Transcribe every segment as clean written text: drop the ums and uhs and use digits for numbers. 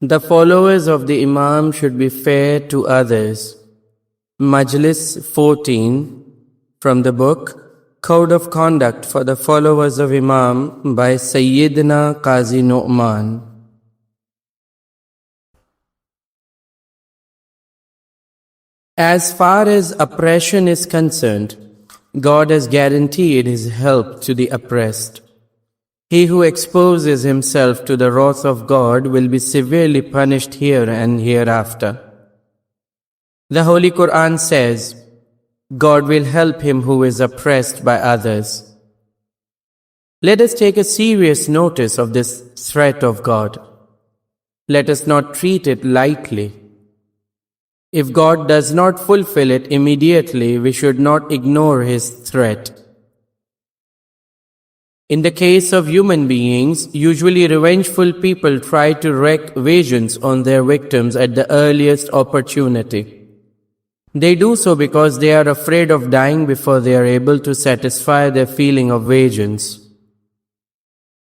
The followers of the Imam should be fair to others. Majlis 14 from the book Code of Conduct for the Followers of Imam by Sayyidna Qazi Numan. As far as oppression is concerned, God has guaranteed His help to the oppressed. He who exposes himself to the wrath of God will be severely punished here and hereafter. The Holy Quran says, God will help him who is oppressed by others. Let us take a serious notice of this threat of God. Let us not treat it lightly. If God does not fulfill it immediately, we should not ignore His threat. In the case of human beings, usually revengeful people try to wreak vengeance on their victims at the earliest opportunity. They do so because they are afraid of dying before they are able to satisfy their feeling of vengeance.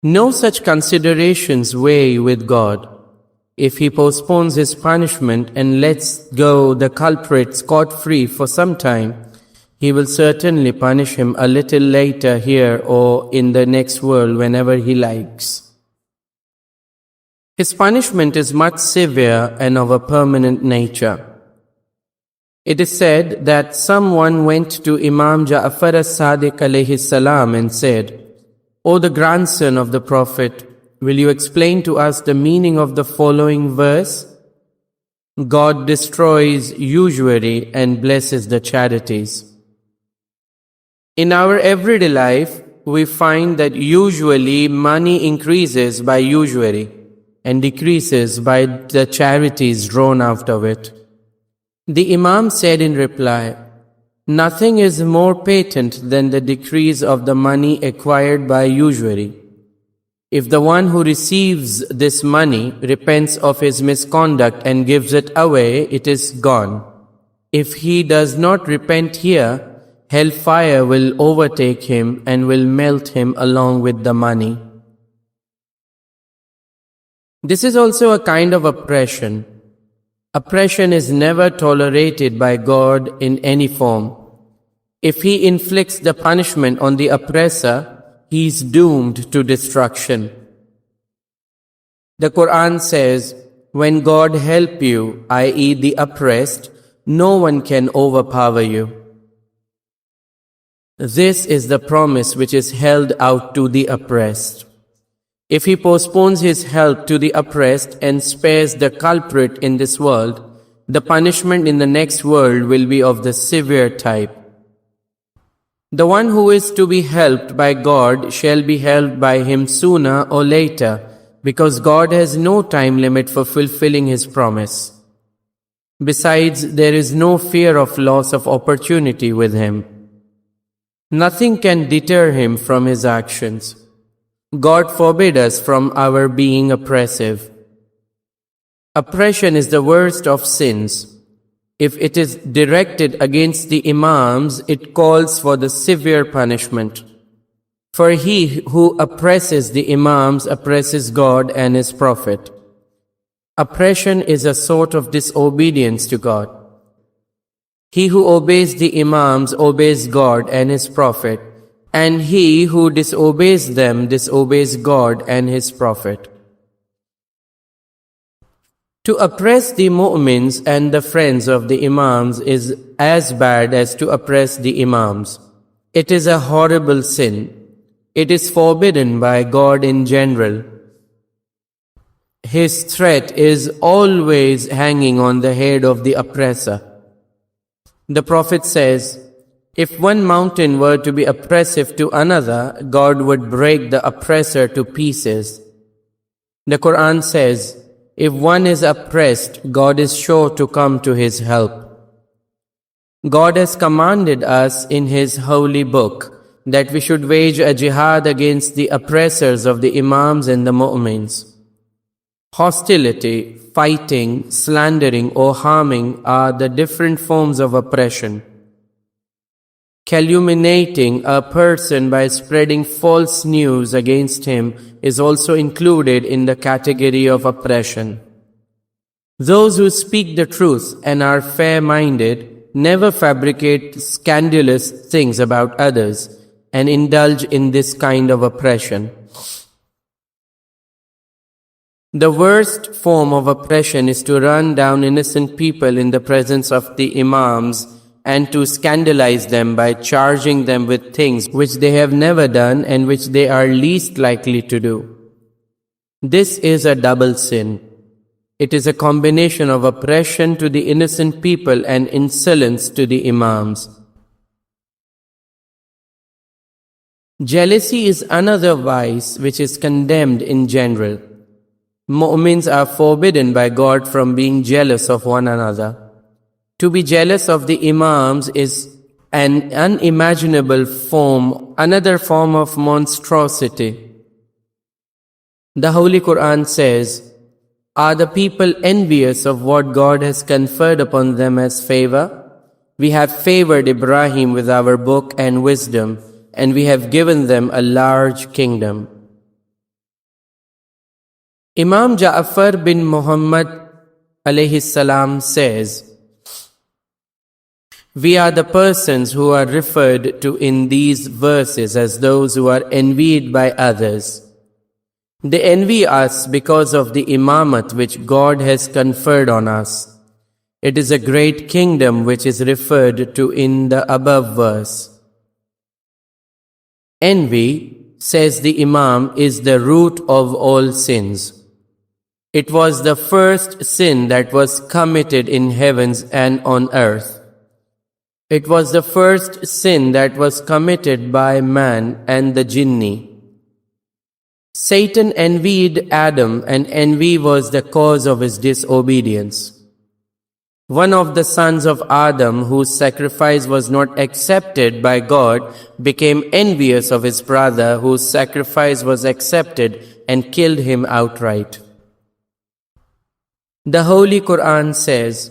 No such considerations weigh with God. If He postpones His punishment and lets go the culprit scot-free for some time, He will certainly punish him a little later here or in the next world whenever He likes. His punishment is much severe and of a permanent nature. It is said that someone went to Imam Ja'far as-Sadiq alayhi salam and said, "O the grandson of the Prophet, will you explain to us the meaning of the following verse? God destroys usury and blesses the charities." In our everyday life, we find that usually money increases by usury and decreases by the charities drawn out of it. The Imam said in reply, "Nothing is more patent than the decrease of the money acquired by usury. If the one who receives this money repents of his misconduct and gives it away, it is gone. If he does not repent here, hellfire will overtake him and will melt him along with the money." This is also a kind of oppression. Oppression is never tolerated by God in any form. If He inflicts the punishment on the oppressor, he is doomed to destruction. The Quran says, "When God help you, i.e. the oppressed, no one can overpower you." This is the promise which is held out to the oppressed. If He postpones His help to the oppressed and spares the culprit in this world, the punishment in the next world will be of the severe type. The one who is to be helped by God shall be helped by Him sooner or later, because God has no time limit for fulfilling His promise. Besides, there is no fear of loss of opportunity with Him. Nothing can deter Him from His actions. God forbid us from our being oppressive. Oppression is the worst of sins. If it is directed against the Imams, it calls for the severe punishment. For he who oppresses the Imams oppresses God and His Prophet. Oppression is a sort of disobedience to God. He who obeys the Imams obeys God and His Prophet, and he who disobeys them disobeys God and His Prophet. To oppress the mu'mins and the friends of the Imams is as bad as to oppress the Imams. It is a horrible sin. It is forbidden by God in general. His threat is always hanging on the head of the oppressor. The Prophet says, if one mountain were to be oppressive to another, God would break the oppressor to pieces. The Quran says, if one is oppressed, God is sure to come to his help. God has commanded us in His holy book that we should wage a jihad against the oppressors of the Imams and the mu'mins. Hostility, fighting, slandering or harming are the different forms of oppression. Calumniating a person by spreading false news against him is also included in the category of oppression. Those who speak the truth and are fair-minded never fabricate scandalous things about others and indulge in this kind of oppression. The worst form of oppression is to run down innocent people in the presence of the Imams and to scandalize them by charging them with things which they have never done and which they are least likely to do. This is a double sin. It is a combination of oppression to the innocent people and insolence to the Imams. Jealousy is another vice which is condemned in general. Mu'mins are forbidden by God from being jealous of one another. To be jealous of the Imams is an unimaginable form, another form of monstrosity. The Holy Quran says, "Are the people envious of what God has conferred upon them as favor? We have favored Ibrahim with our book and wisdom, and we have given them a large kingdom." Imam Ja'far bin Muhammad alayhi salam says, "We are the persons who are referred to in these verses as those who are envied by others. They envy us because of the imamat which God has conferred on us. It is a great kingdom which is referred to in the above verse. Envy, says the Imam, is the root of all sins. It was the first sin that was committed in heavens and on earth. It was the first sin that was committed by man and the jinni. Satan envied Adam, and envy was the cause of his disobedience. One of the sons of Adam, whose sacrifice was not accepted by God, became envious of his brother, whose sacrifice was accepted, and killed him outright. The Holy Quran says,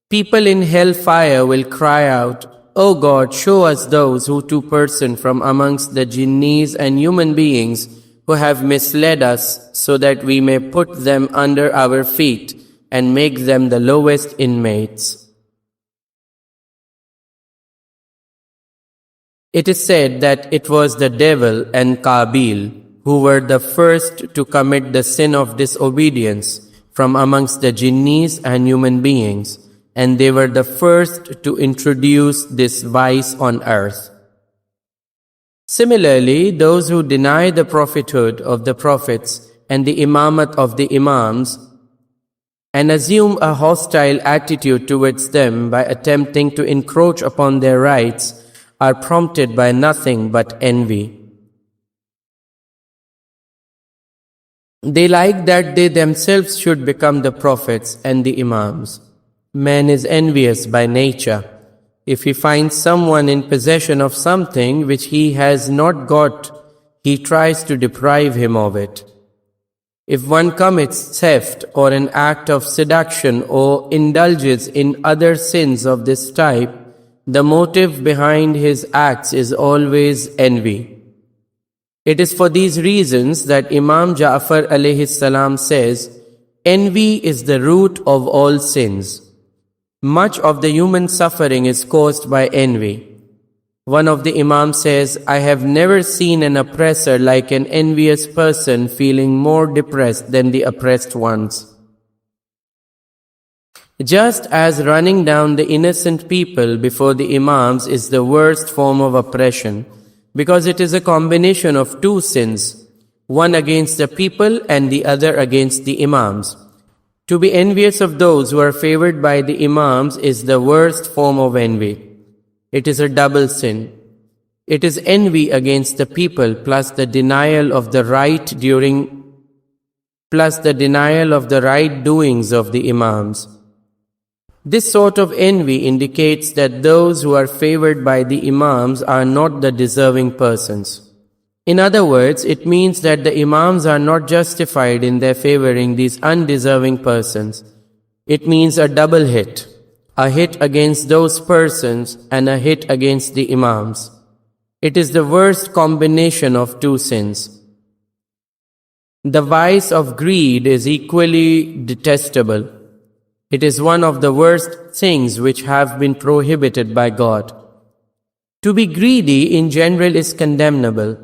"People in hellfire will cry out, 'O God, show us those who 2% from amongst the jinnis and human beings who have misled us, so that we may put them under our feet and make them the lowest inmates.'" It is said that it was the devil and Qabil who were the first to commit the sin of disobedience from amongst the jinnis and human beings, and they were the first to introduce this vice on earth. Similarly, those who deny the prophethood of the prophets and the imamat of the Imams and assume a hostile attitude towards them by attempting to encroach upon their rights are prompted by nothing but envy. They like that they themselves should become the prophets and the Imams. Man is envious by nature. If he finds someone in possession of something which he has not got, he tries to deprive him of it. If one commits theft or an act of seduction or indulges in other sins of this type, the motive behind his acts is always envy. It is for these reasons that Imam Ja'far alayhi salam says, "Envy is the root of all sins." Much of the human suffering is caused by envy. One of the Imams says, "I have never seen an oppressor like an envious person feeling more depressed than the oppressed ones." Just as running down the innocent people before the Imams is the worst form of oppression, because it is a combination of two sins, one against the people and the other against the Imams. To be envious of those who are favored by the Imams is the worst form of envy. It is a double sin. It is envy against the people plus the denial of the right doings of the Imams. This sort of envy indicates that those who are favored by the Imams are not the deserving persons. In other words, it means that the Imams are not justified in their favoring these undeserving persons. It means a double hit, a hit against those persons and a hit against the Imams. It is the worst combination of two sins. The vice of greed is equally detestable. It is one of the worst things which have been prohibited by God. To be greedy in general is condemnable,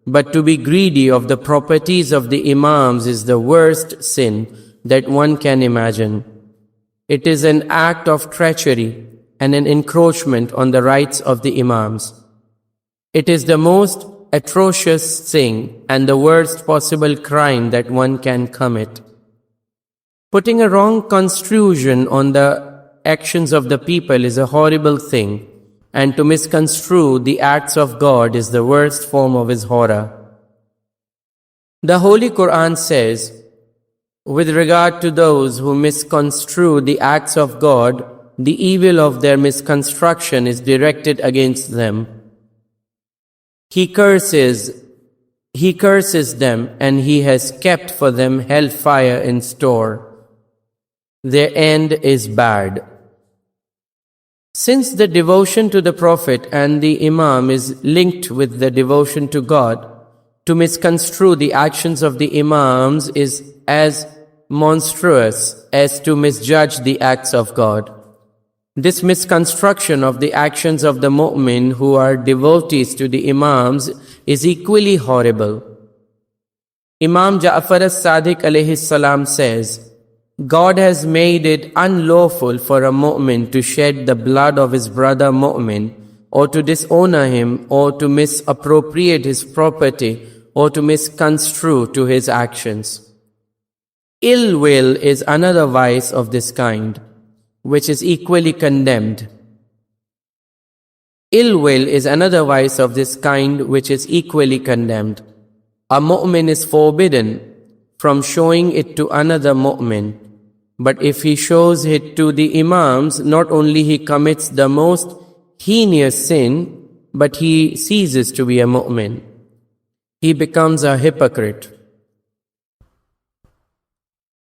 but to be greedy of the properties of the Imams is the worst sin that one can imagine. It is an act of treachery and an encroachment on the rights of the Imams. It is the most atrocious thing and the worst possible crime that one can commit. Putting a wrong construction on the actions of the people is a horrible thing, and to misconstrue the acts of God is the worst form of his horror. The Holy Quran says, with regard to those who misconstrue the acts of God, the evil of their misconstruction is directed against them. He curses them, and he has kept for them hellfire in store. Their end is bad. Since the devotion to the Prophet and the Imam is linked with the devotion to God, to misconstrue the actions of the Imams is as monstrous as to misjudge the acts of God. This misconstruction of the actions of the mu'min who are devotees to the Imams is equally horrible. Imam Ja'far as-Sadiq alayhi salam says, God has made it unlawful for a mu'min to shed the blood of his brother mu'min, or to dishonor him, or to misappropriate his property, or to misconstrue to his actions. Ill will is another vice of this kind, which is equally condemned. Ill will is another vice of this kind which is equally condemned. A mu'min is forbidden from showing it to another mu'min, but if he shows it to the Imams, not only he commits the most heinous sin, but he ceases to be a mu'min. He becomes a hypocrite.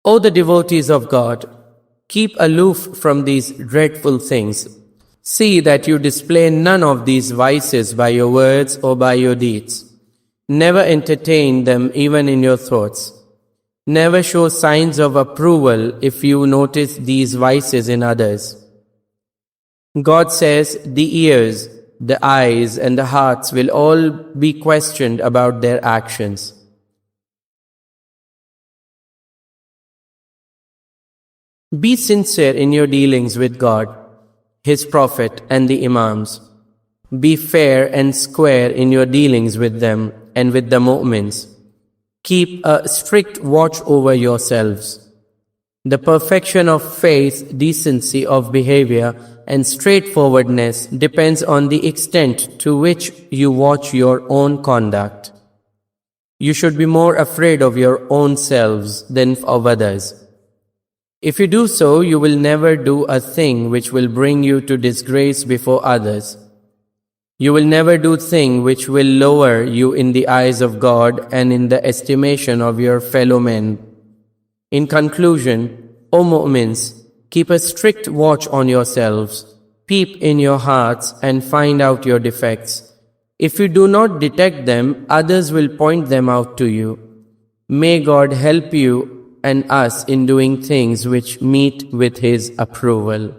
O the devotees of God, keep aloof from these dreadful things. See that you display none of these vices by your words or by your deeds. Never entertain them even in your thoughts. Never show signs of approval if you notice these vices in others. God says the ears, the eyes, and the hearts will all be questioned about their actions. Be sincere in your dealings with God, His Prophet, and the Imams. Be fair and square in your dealings with them and with the mu'mins. Keep a strict watch over yourselves. The perfection of faith, decency of behavior, and straightforwardness depends on the extent to which you watch your own conduct. You should be more afraid of your own selves than of others. If you do so, you will never do a thing which will bring you to disgrace before others. You will never do a thing which will lower you in the eyes of God and in the estimation of your fellow men. In conclusion, O mu'mins, keep a strict watch on yourselves, peep in your hearts and find out your defects. If you do not detect them, others will point them out to you. May God help you and us in doing things which meet with His approval.